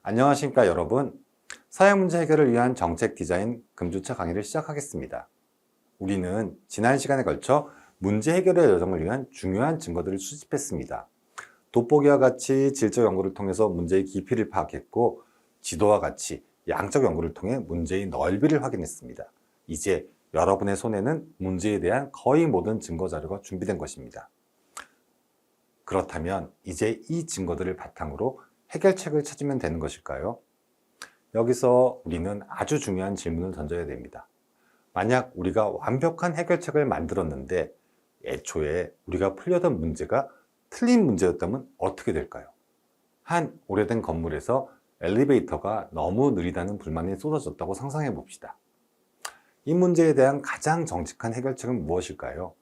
안녕하십니까 여러분. 사회문제 해결을 위한 정책 디자인 금주차 강의를 시작하겠습니다. 우리는 지난 시간에 걸쳐 문제 해결의 여정을 위한 중요한 증거들을 수집했습니다. 돋보기와 같이 질적 연구를 통해서 문제의 깊이를 파악했고, 지도와 같이 양적 연구를 통해 문제의 넓이를 확인했습니다. 이제 여러분의 손에는 문제에 대한 거의 모든 증거 자료가 준비된 것입니다. 그렇다면 이제 이 증거들을 바탕으로 해결책을 찾으면 되는 것일까요? 여기서 우리는 아주 중요한 질문을 던져야 됩니다. 만약 우리가 완벽한 해결책을 만들었는데 애초에 우리가 풀려던 문제가 틀린 문제였다면 어떻게 될까요? 한 오래된 건물에서 엘리베이터가 너무 느리다는 불만이 쏟아졌다고 상상해 봅시다. 이 문제에 대한 가장 정직한 해결책은 무엇일까요?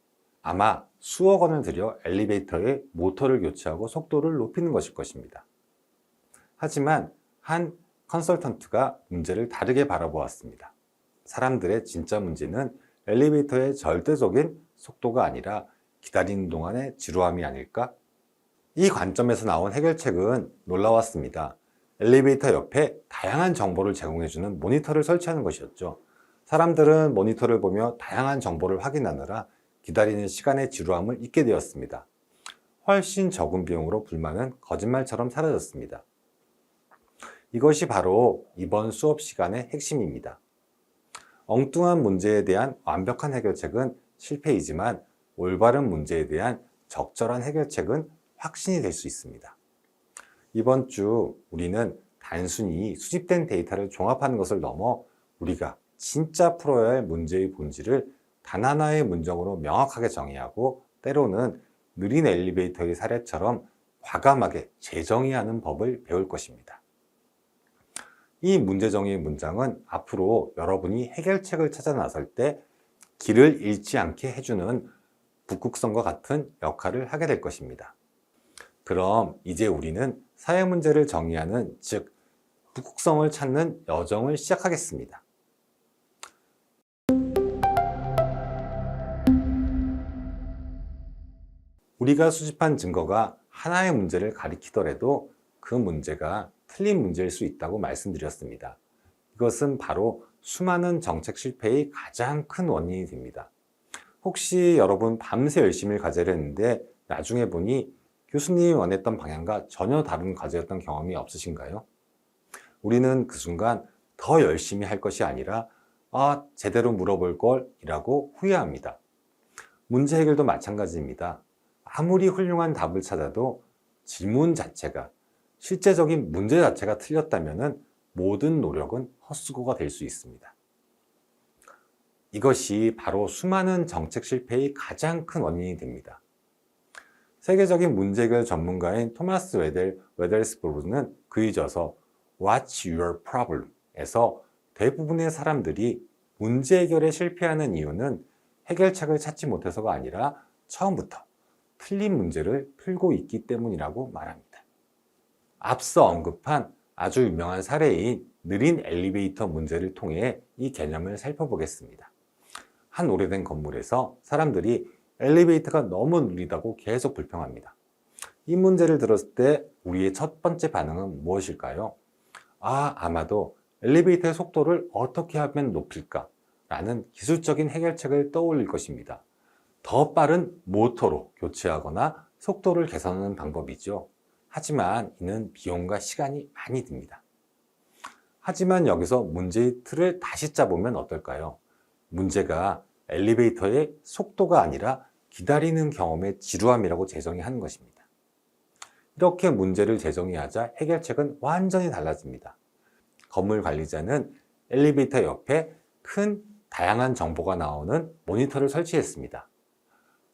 아마 수억 원을 들여 엘리베이터의 모터를 교체하고 속도를 높이는 것일 것입니다. 하지만 한 컨설턴트가 문제를 다르게 바라보았습니다. 사람들의 진짜 문제는 엘리베이터의 절대적인 속도가 아니라 기다리는 동안의 지루함이 아닐까? 이 관점에서 나온 해결책은 놀라웠습니다. 엘리베이터 옆에 다양한 정보를 제공해주는 모니터를 설치하는 것이었죠. 사람들은 모니터를 보며 다양한 정보를 확인하느라 기다리는 시간의 지루함을 잊게 되었습니다. 훨씬 적은 비용으로 불만은 거짓말처럼 사라졌습니다. 이것이 바로 이번 수업 시간의 핵심입니다. 엉뚱한 문제에 대한 완벽한 해결책은 실패이지만 올바른 문제에 대한 적절한 해결책은 확신이 될 수 있습니다. 이번 주 우리는 단순히 수집된 데이터를 종합하는 것을 넘어 우리가 진짜 풀어야 할 문제의 본질을 단 하나의 문장으로 명확하게 정의하고, 때로는 느린 엘리베이터의 사례처럼 과감하게 재정의하는 법을 배울 것입니다. 이 문제정의 문장은 앞으로 여러분이 해결책을 찾아 나설 때 길을 잃지 않게 해주는 북극성과 같은 역할을 하게 될 것입니다. 그럼 이제 우리는 사회문제를 정의하는, 즉 북극성을 찾는 여정을 시작하겠습니다. 우리가 수집한 증거가 하나의 문제를 가리키더라도 그 문제가 틀린 문제일 수 있다고 말씀드렸습니다. 이것은 바로 수많은 정책 실패의 가장 큰 원인이 됩니다. 혹시 여러분 밤새 열심히 과제를 했는데 나중에 보니 교수님이 원했던 방향과 전혀 다른 과제였던 경험이 없으신가요? 우리는 그 순간 더 열심히 할 것이 아니라 제대로 물어볼 걸 이라고 후회합니다. 문제 해결도 마찬가지입니다. 아무리 훌륭한 답을 찾아도 질문 자체가, 실제적인 문제 자체가 틀렸다면 모든 노력은 헛수고가 될 수 있습니다. 이것이 바로 수많은 정책 실패의 가장 큰 원인이 됩니다. 세계적인 문제 해결 전문가인 토마스 웨델스브루는 그의 저서 What's Your Problem? 에서 대부분의 사람들이 문제 해결에 실패하는 이유는 해결책을 찾지 못해서가 아니라 처음부터 틀린 문제를 풀고 있기 때문이라고 말합니다. 앞서 언급한 아주 유명한 사례인 느린 엘리베이터 문제를 통해 이 개념을 살펴보겠습니다. 한 오래된 건물에서 사람들이 엘리베이터가 너무 느리다고 계속 불평합니다. 이 문제를 들었을 때 우리의 첫 번째 반응은 무엇일까요? 아마도 엘리베이터의 속도를 어떻게 하면 높일까? 라는 기술적인 해결책을 떠올릴 것입니다. 더 빠른 모터로 교체하거나 속도를 개선하는 방법이죠. 하지만 이는 비용과 시간이 많이 듭니다. 하지만 여기서 문제의 틀을 다시 짜보면 어떨까요? 문제가 엘리베이터의 속도가 아니라 기다리는 경험의 지루함이라고 재정의하는 것입니다. 이렇게 문제를 재정의하자 해결책은 완전히 달라집니다. 건물 관리자는 엘리베이터 옆에 큰 다양한 정보가 나오는 모니터를 설치했습니다.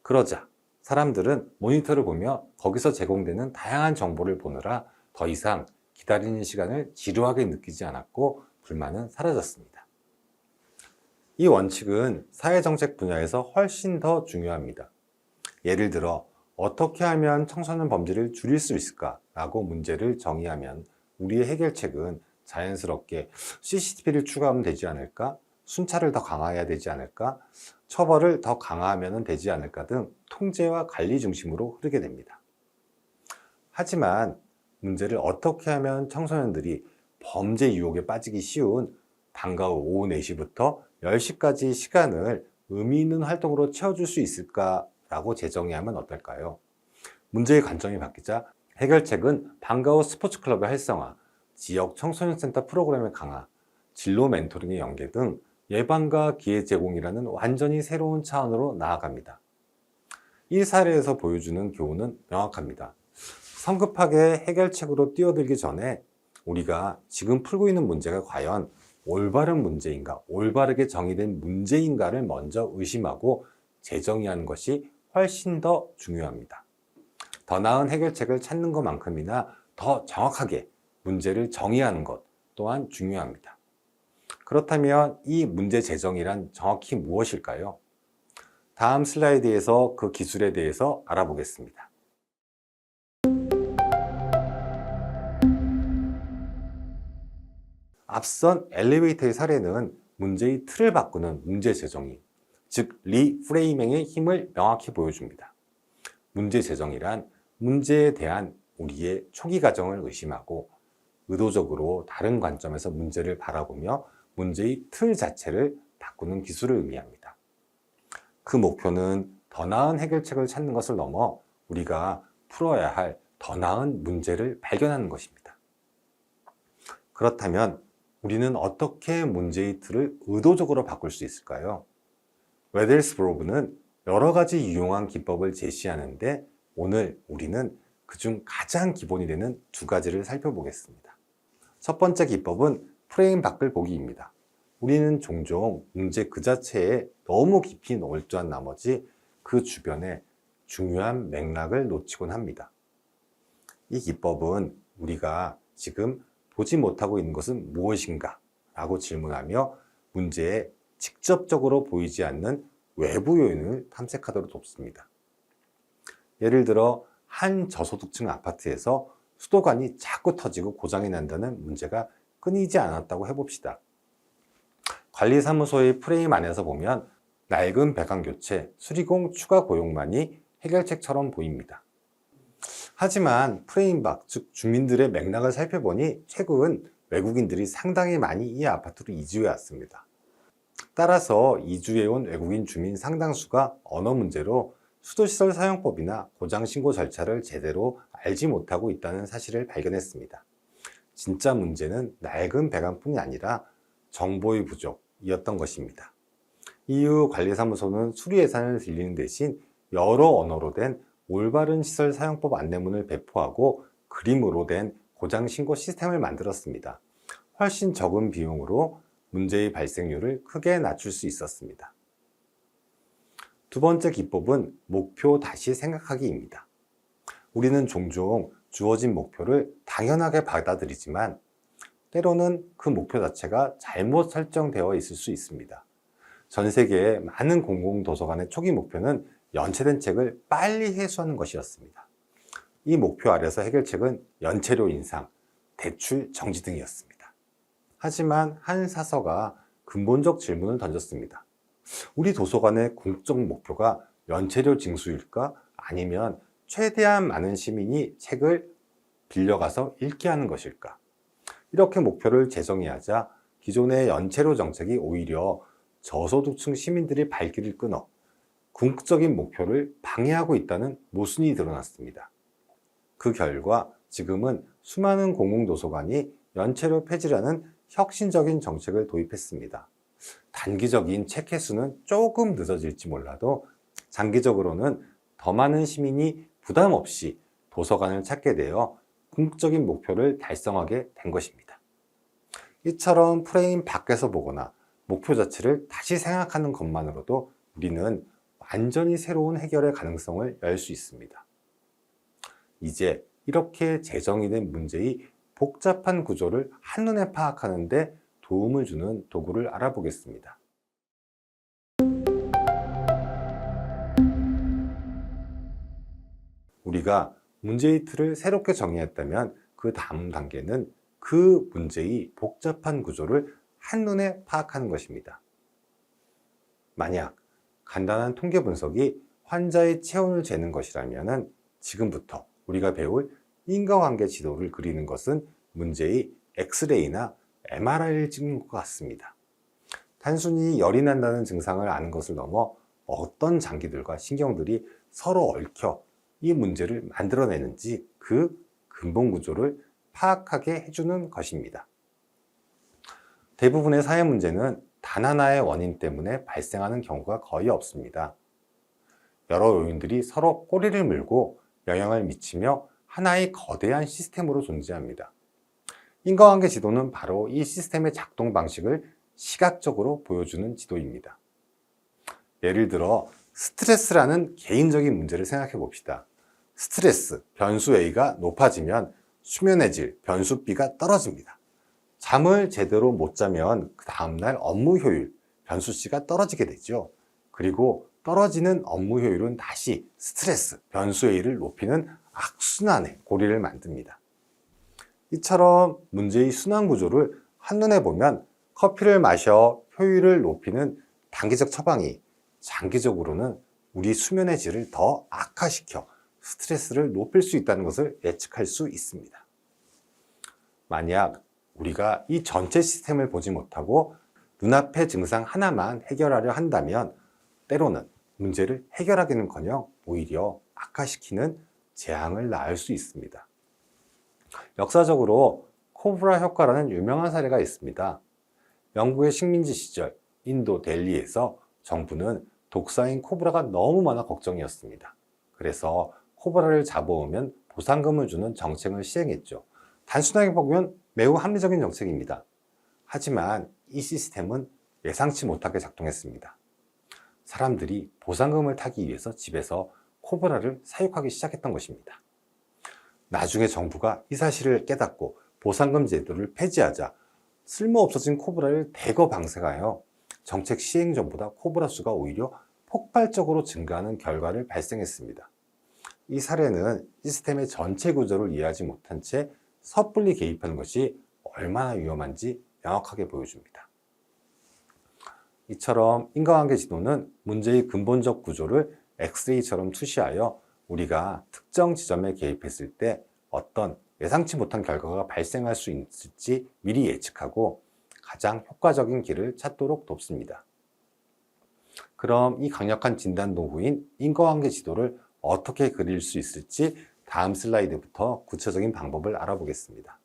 그러자 사람들은 모니터를 보며 거기서 제공되는 다양한 정보를 보느라 더 이상 기다리는 시간을 지루하게 느끼지 않았고 불만은 사라졌습니다. 이 원칙은 사회정책 분야에서 훨씬 더 중요합니다. 예를 들어 어떻게 하면 청소년 범죄를 줄일 수 있을까? 라고 문제를 정의하면 우리의 해결책은 자연스럽게 CCTV를 추가하면 되지 않을까? 순찰을 더 강화해야 되지 않을까? 처벌을 더 강화하면 되지 않을까 등 통제와 관리 중심으로 흐르게 됩니다. 하지만 문제를 어떻게 하면 청소년들이 범죄 유혹에 빠지기 쉬운 방과 후 오후 4시부터 10시까지 시간을 의미 있는 활동으로 채워줄 수 있을까라고 재정의하면 어떨까요? 문제의 관점이 바뀌자 해결책은 방과 후 스포츠 클럽의 활성화, 지역 청소년 센터 프로그램의 강화, 진로 멘토링의 연계 등 예방과 기회 제공이라는 완전히 새로운 차원으로 나아갑니다. 이 사례에서 보여주는 교훈은 명확합니다. 성급하게 해결책으로 뛰어들기 전에 우리가 지금 풀고 있는 문제가 과연 올바른 문제인가, 올바르게 정의된 문제인가를 먼저 의심하고 재정의하는 것이 훨씬 더 중요합니다. 더 나은 해결책을 찾는 것만큼이나 더 정확하게 문제를 정의하는 것 또한 중요합니다. 그렇다면 이 문제 재정의란 정확히 무엇일까요? 다음 슬라이드에서 그 기술에 대해서 알아보겠습니다. 앞선 엘리베이터의 사례는 문제의 틀을 바꾸는 문제 재정의, 즉 리프레이밍의 힘을 명확히 보여줍니다. 문제 재정의란 문제에 대한 우리의 초기 과정을 의심하고 의도적으로 다른 관점에서 문제를 바라보며 문제의 틀 자체를 바꾸는 기술을 의미합니다. 그 목표는 더 나은 해결책을 찾는 것을 넘어 우리가 풀어야 할 더 나은 문제를 발견하는 것입니다. 그렇다면 우리는 어떻게 문제의 틀을 의도적으로 바꿀 수 있을까요? 웨델스브로그는 여러 가지 유용한 기법을 제시하는데 오늘 우리는 그중 가장 기본이 되는 두 가지를 살펴보겠습니다. 첫 번째 기법은 프레임 밖을 보기입니다. 우리는 종종 문제 그 자체에 너무 깊이 몰두한 나머지 그 주변에 중요한 맥락을 놓치곤 합니다. 이 기법은 우리가 지금 보지 못하고 있는 것은 무엇인가? 라고 질문하며 문제에 직접적으로 보이지 않는 외부 요인을 탐색하도록 돕습니다. 예를 들어 한 저소득층 아파트에서 수도관이 자꾸 터지고 고장이 난다는 문제가 끊이지 않았다고 해봅시다. 관리사무소의 프레임 안에서 보면 낡은 배관 교체, 수리공 추가 고용만이 해결책처럼 보입니다. 하지만 프레임 밖, 즉 주민들의 맥락을 살펴보니 최근 외국인들이 상당히 많이 이 아파트로 이주해 왔습니다. 따라서 이주해온 외국인 주민 상당수가 언어 문제로 수도시설 사용법이나 고장신고 절차를 제대로 알지 못하고 있다는 사실을 발견했습니다. 진짜 문제는 낡은 배관뿐이 아니라 정보의 부족이었던 것입니다. 이후 관리사무소는 수리 예산을 들리는 대신 여러 언어로 된 올바른 시설 사용법 안내문을 배포하고 그림으로 된 고장신고 시스템을 만들었습니다. 훨씬 적은 비용으로 문제의 발생률을 크게 낮출 수 있었습니다. 두 번째 기법은 목표 다시 생각하기입니다. 우리는 종종 주어진 목표를 당연하게 받아들이지만 때로는 그 목표 자체가 잘못 설정되어 있을 수 있습니다. 전 세계의 많은 공공도서관의 초기 목표는 연체된 책을 빨리 회수하는 것이었습니다. 이 목표 아래서 해결책은 연체료 인상, 대출 정지 등이었습니다. 하지만 한 사서가 근본적 질문을 던졌습니다. 우리 도서관의 궁극적 목표가 연체료 징수일까? 아니면 최대한 많은 시민이 책을 빌려가서 읽게 하는 것일까? 이렇게 목표를 재정의하자 기존의 연체료 정책이 오히려 저소득층 시민들이 발길을 끊어 궁극적인 목표를 방해하고 있다는 모순이 드러났습니다. 그 결과 지금은 수많은 공공도서관이 연체료 폐지라는 혁신적인 정책을 도입했습니다. 단기적인 책 횟수는 조금 늦어질지 몰라도 장기적으로는 더 많은 시민이 부담 없이 도서관을 찾게 되어 궁극적인 목표를 달성하게 된 것입니다. 이처럼 프레임 밖에서 보거나 목표 자체를 다시 생각하는 것만으로도 우리는 완전히 새로운 해결의 가능성을 열 수 있습니다. 이제 이렇게 재정의된 문제의 복잡한 구조를 한눈에 파악하는 데 도움을 주는 도구를 알아보겠습니다. 우리가 문제의 틀을 새롭게 정의했다면 그 다음 단계는 그 문제의 복잡한 구조를 한눈에 파악하는 것입니다. 만약 간단한 통계 분석이 환자의 체온을 재는 것이라면 지금부터 우리가 배울 인과관계 지도를 그리는 것은 문제의 엑스레이나 MRI를 찍는 것 같습니다. 단순히 열이 난다는 증상을 아는 것을 넘어 어떤 장기들과 신경들이 서로 얽혀 이 문제를 만들어내는지 그 근본 구조를 파악하게 해주는 것입니다. 대부분의 사회 문제는 단 하나의 원인 때문에 발생하는 경우가 거의 없습니다. 여러 요인들이 서로 꼬리를 물고 영향을 미치며 하나의 거대한 시스템으로 존재합니다. 인과관계 지도는 바로 이 시스템의 작동 방식을 시각적으로 보여주는 지도입니다. 예를 들어 스트레스라는 개인적인 문제를 생각해 봅시다. 스트레스, 변수 A가 높아지면 수면의 질, 변수 B가 떨어집니다. 잠을 제대로 못 자면 그 다음날 업무 효율, 변수 C가 떨어지게 되죠. 그리고 떨어지는 업무 효율은 다시 스트레스, 변수 A를 높이는 악순환의 고리를 만듭니다. 이처럼 문제의 순환 구조를 한눈에 보면 커피를 마셔 효율을 높이는 단기적 처방이 장기적으로는 우리 수면의 질을 더 악화시켜 스트레스를 높일 수 있다는 것을 예측할 수 있습니다. 만약 우리가 이 전체 시스템을 보지 못하고 눈앞의 증상 하나만 해결하려 한다면 때로는 문제를 해결하기는커녕 오히려 악화시키는 재앙을 낳을 수 있습니다. 역사적으로 코브라 효과라는 유명한 사례가 있습니다. 영국의 식민지 시절 인도 델리에서 정부는 독사인 코브라가 너무 많아 걱정이었습니다. 그래서 코브라를 잡아오면 보상금을 주는 정책을 시행했죠. 단순하게 보면 매우 합리적인 정책입니다. 하지만 이 시스템은 예상치 못하게 작동했습니다. 사람들이 보상금을 타기 위해서 집에서 코브라를 사육하기 시작했던 것입니다. 나중에 정부가 이 사실을 깨닫고 보상금 제도를 폐지하자 쓸모없어진 코브라를 대거 방생하여 정책 시행 전보다 코브라 수가 오히려 폭발적으로 증가하는 결과를 발생했습니다. 이 사례는 시스템의 전체 구조를 이해하지 못한 채 섣불리 개입하는 것이 얼마나 위험한지 명확하게 보여줍니다. 이처럼 인과관계 지도는 문제의 근본적 구조를 엑스레이처럼 투시하여 우리가 특정 지점에 개입했을 때 어떤 예상치 못한 결과가 발생할 수 있을지 미리 예측하고 가장 효과적인 길을 찾도록 돕습니다. 그럼 이 강력한 진단 도구인 인과관계 지도를 어떻게 그릴 수 있을지 다음 슬라이드부터 구체적인 방법을 알아보겠습니다.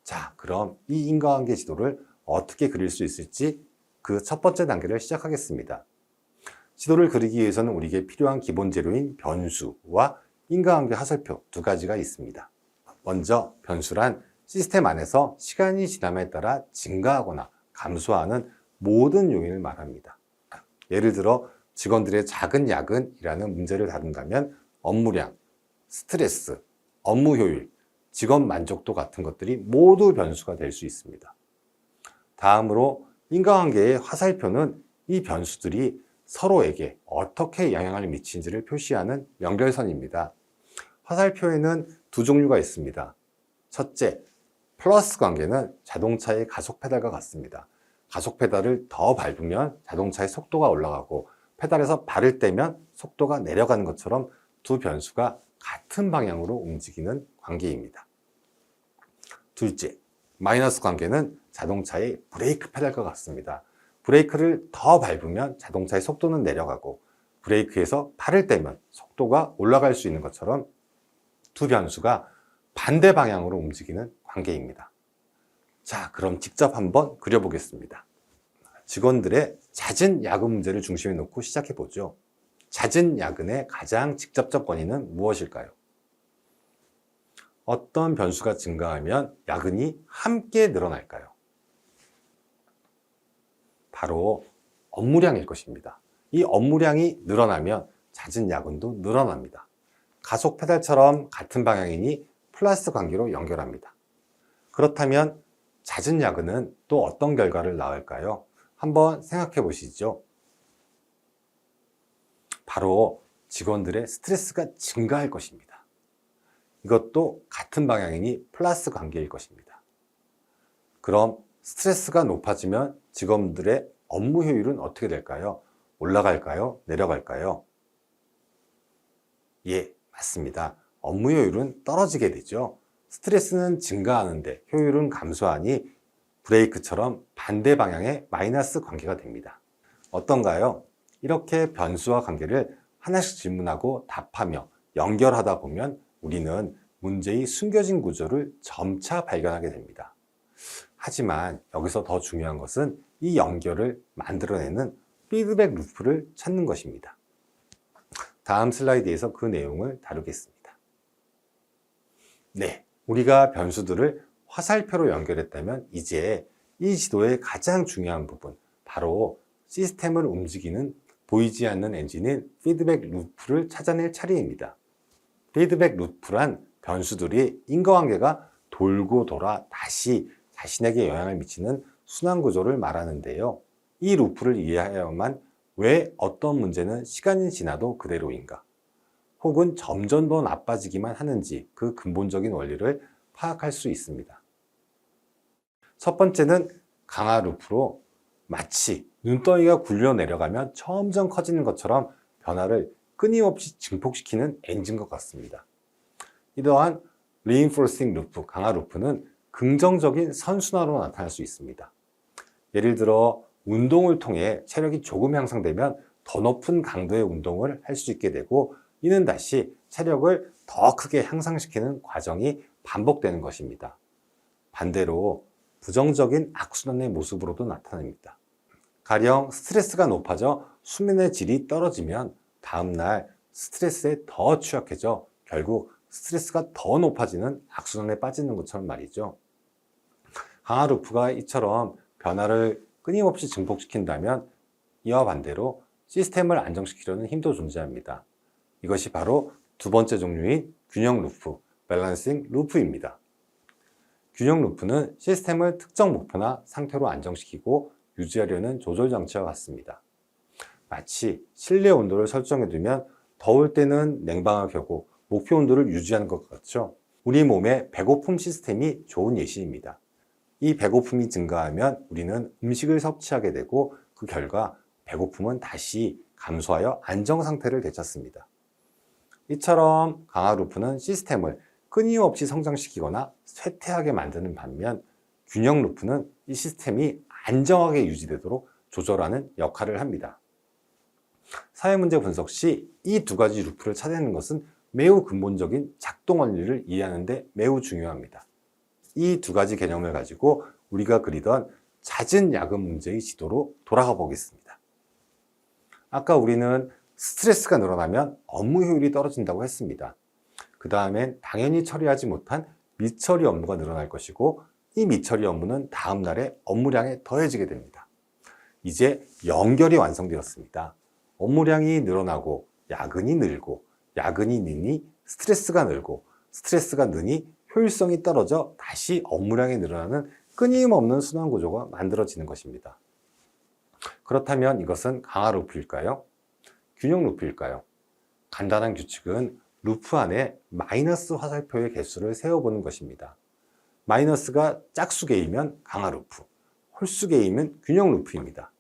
자, 그럼 이 인과관계 지도를 어떻게 그릴 수 있을지 그 첫 번째 단계를 시작하겠습니다. 지도를 그리기 위해서는 우리에게 필요한 기본 재료인 변수와 인과관계 화살표 두 가지가 있습니다. 먼저 변수란 시스템 안에서 시간이 지남에 따라 증가하거나 감소하는 모든 요인을 말합니다. 예를 들어 직원들의 작은 야근이라는 문제를 다룬다면 업무량, 스트레스, 업무 효율, 직원 만족도 같은 것들이 모두 변수가 될 수 있습니다. 다음으로 인과관계의 화살표는 이 변수들이 서로에게 어떻게 영향을 미치는지를 표시하는 연결선입니다. 화살표에는 두 종류가 있습니다. 첫째, 플러스 관계는 자동차의 가속 페달과 같습니다. 가속 페달을 더 밟으면 자동차의 속도가 올라가고 페달에서 발을 떼면 속도가 내려가는 것처럼 두 변수가 같은 방향으로 움직이는 관계입니다. 둘째, 마이너스 관계는 자동차의 브레이크 페달과 같습니다. 브레이크를 더 밟으면 자동차의 속도는 내려가고 브레이크에서 발을 떼면 속도가 올라갈 수 있는 것처럼 두 변수가 반대 방향으로 움직이는 관계입니다. 자, 그럼 직접 한번 그려보겠습니다. 직원들의 잦은 야근 문제를 중심에 놓고 시작해 보죠. 잦은 야근의 가장 직접적 원인은 무엇일까요? 어떤 변수가 증가하면 야근이 함께 늘어날까요? 바로 업무량일 것입니다. 이 업무량이 늘어나면 잦은 야근도 늘어납니다. 가속 페달처럼 같은 방향이니 플러스 관계로 연결합니다. 그렇다면 잦은 야근은 또 어떤 결과를 낳을까요? 한번 생각해 보시죠. 바로 직원들의 스트레스가 증가할 것입니다. 이것도 같은 방향이니 플러스 관계일 것입니다. 그럼 스트레스가 높아지면 직원들의 업무 효율은 어떻게 될까요? 올라갈까요? 내려갈까요? 예, 맞습니다. 업무 효율은 떨어지게 되죠. 스트레스는 증가하는데 효율은 감소하니 브레이크처럼 반대 방향의 마이너스 관계가 됩니다. 어떤가요? 이렇게 변수와 관계를 하나씩 질문하고 답하며 연결하다 보면 우리는 문제의 숨겨진 구조를 점차 발견하게 됩니다. 하지만 여기서 더 중요한 것은 이 연결을 만들어내는 피드백 루프를 찾는 것입니다. 다음 슬라이드에서 그 내용을 다루겠습니다. 네, 우리가 변수들을 화살표로 연결했다면 이제 이 지도의 가장 중요한 부분, 바로 시스템을 움직이는 보이지 않는 엔진인 피드백 루프를 찾아낼 차례입니다. 피드백 루프란 변수들이 인과관계가 돌고 돌아 다시 자신에게 영향을 미치는 순환 구조를 말하는데요. 이 루프를 이해해야만 왜 어떤 문제는 시간이 지나도 그대로인가, 혹은 점점 더 나빠지기만 하는지 그 근본적인 원리를 파악할 수 있습니다. 첫 번째는 강화 루프로 마치 눈덩이가 굴려 내려가면 점점 커지는 것처럼 변화를 끊임없이 증폭시키는 엔진과 같습니다. 이러한 reinforcing 루프, 강화 루프는 긍정적인 선순환으로 나타날 수 있습니다. 예를 들어 운동을 통해 체력이 조금 향상되면 더 높은 강도의 운동을 할 수 있게 되고, 이는 다시 체력을 더 크게 향상시키는 과정이 반복되는 것입니다. 반대로 부정적인 악순환의 모습으로도 나타납니다. 가령 스트레스가 높아져 수면의 질이 떨어지면 다음날 스트레스에 더 취약해져 결국 스트레스가 더 높아지는 악순환에 빠지는 것처럼 말이죠. 강화 루프가 이처럼 변화를 끊임없이 증폭시킨다면 이와 반대로 시스템을 안정시키려는 힘도 존재합니다. 이것이 바로 두 번째 종류인 균형 루프, 밸런싱 루프입니다. 균형 루프는 시스템을 특정 목표나 상태로 안정시키고 유지하려는 조절 장치와 같습니다. 마치 실내 온도를 설정해두면 더울 때는 냉방을 켜고 목표 온도를 유지하는 것 같죠. 우리 몸의 배고픔 시스템이 좋은 예시입니다. 이 배고픔이 증가하면 우리는 음식을 섭취하게 되고 그 결과 배고픔은 다시 감소하여 안정 상태를 되찾습니다. 이처럼 강화 루프는 시스템을 끊임없이 성장시키거나 쇠퇴하게 만드는 반면, 균형 루프는 이 시스템이 안정하게 유지되도록 조절하는 역할을 합니다. 사회문제 분석 시 이 두 가지 루프를 찾아내는 것은 매우 근본적인 작동 원리를 이해하는 데 매우 중요합니다. 이 두 가지 개념을 가지고 우리가 그리던 잦은 야근 문제의 지도로 돌아가 보겠습니다. 아까 우리는 스트레스가 늘어나면 업무 효율이 떨어진다고 했습니다. 그 다음엔 당연히 처리하지 못한 미처리 업무가 늘어날 것이고, 이 미처리 업무는 다음 날에 업무량에 더해지게 됩니다. 이제 연결이 완성되었습니다. 업무량이 늘어나고 야근이 늘고, 야근이 느니 스트레스가 늘고, 스트레스가 느니 효율성이 떨어져 다시 업무량이 늘어나는 끊임없는 순환 구조가 만들어지는 것입니다. 그렇다면 이것은 강화 루프일까요? 균형 루프일까요? 간단한 규칙은 루프 안에 마이너스 화살표의 개수를 세어보는 것입니다. 마이너스가 짝수개이면 강화 루프, 홀수개이면 균형 루프입니다.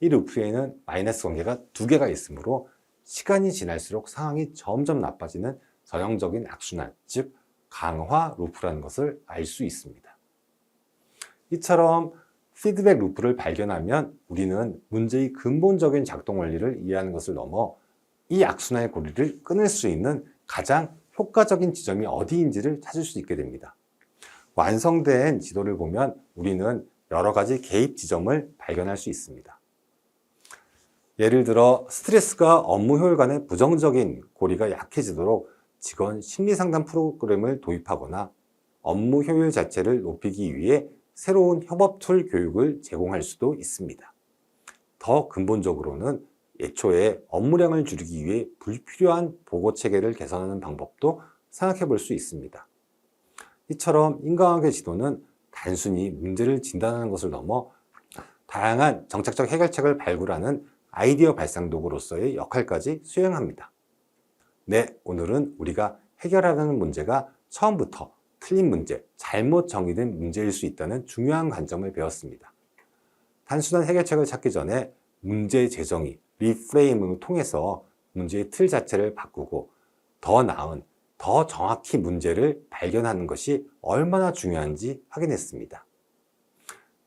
이 루프에는 마이너스 관계가 두 개가 있으므로 시간이 지날수록 상황이 점점 나빠지는 전형적인 악순환, 즉 강화 루프라는 것을 알 수 있습니다. 이처럼 피드백 루프를 발견하면 우리는 문제의 근본적인 작동 원리를 이해하는 것을 넘어 이 악순환의 고리를 끊을 수 있는 가장 효과적인 지점이 어디인지를 찾을 수 있게 됩니다. 완성된 지도를 보면 우리는 여러 가지 개입 지점을 발견할 수 있습니다. 예를 들어 스트레스가 업무 효율 간의 부정적인 고리가 약해지도록 직원 심리상담 프로그램을 도입하거나 업무 효율 자체를 높이기 위해 새로운 협업 툴 교육을 제공할 수도 있습니다. 더 근본적으로는 애초에 업무량을 줄이기 위해 불필요한 보고 체계를 개선하는 방법도 생각해 볼 수 있습니다. 이처럼 인과관계 지도는 단순히 문제를 진단하는 것을 넘어 다양한 정책적 해결책을 발굴하는 아이디어 발상 도구로서의 역할까지 수행합니다. 네, 오늘은 우리가 해결하려는 문제가 처음부터 틀린 문제, 잘못 정의된 문제일 수 있다는 중요한 관점을 배웠습니다. 단순한 해결책을 찾기 전에 문제 재정의, 리프레이밍을 통해서 문제의 틀 자체를 바꾸고 더 나은, 더 정확히 문제를 발견하는 것이 얼마나 중요한지 확인했습니다.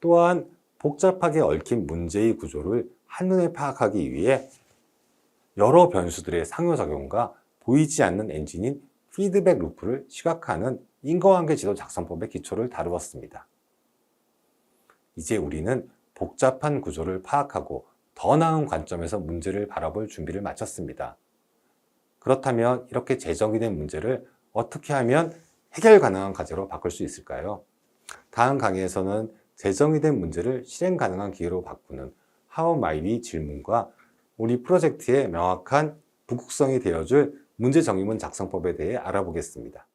또한 복잡하게 얽힌 문제의 구조를 한눈에 파악하기 위해 여러 변수들의 상호작용과 보이지 않는 엔진인 피드백 루프를 시각화하는 인과관계 지도 작성법의 기초를 다루었습니다. 이제 우리는 복잡한 구조를 파악하고 더 나은 관점에서 문제를 바라볼 준비를 마쳤습니다. 그렇다면 이렇게 재정의된 문제를 어떻게 하면 해결 가능한 과제로 바꿀 수 있을까요? 다음 강의에서는 재정의된 문제를 실행 가능한 기회로 바꾸는 How might we 질문과 우리 프로젝트의 명확한 북극성이 되어줄 문제 정의문 작성법에 대해 알아보겠습니다.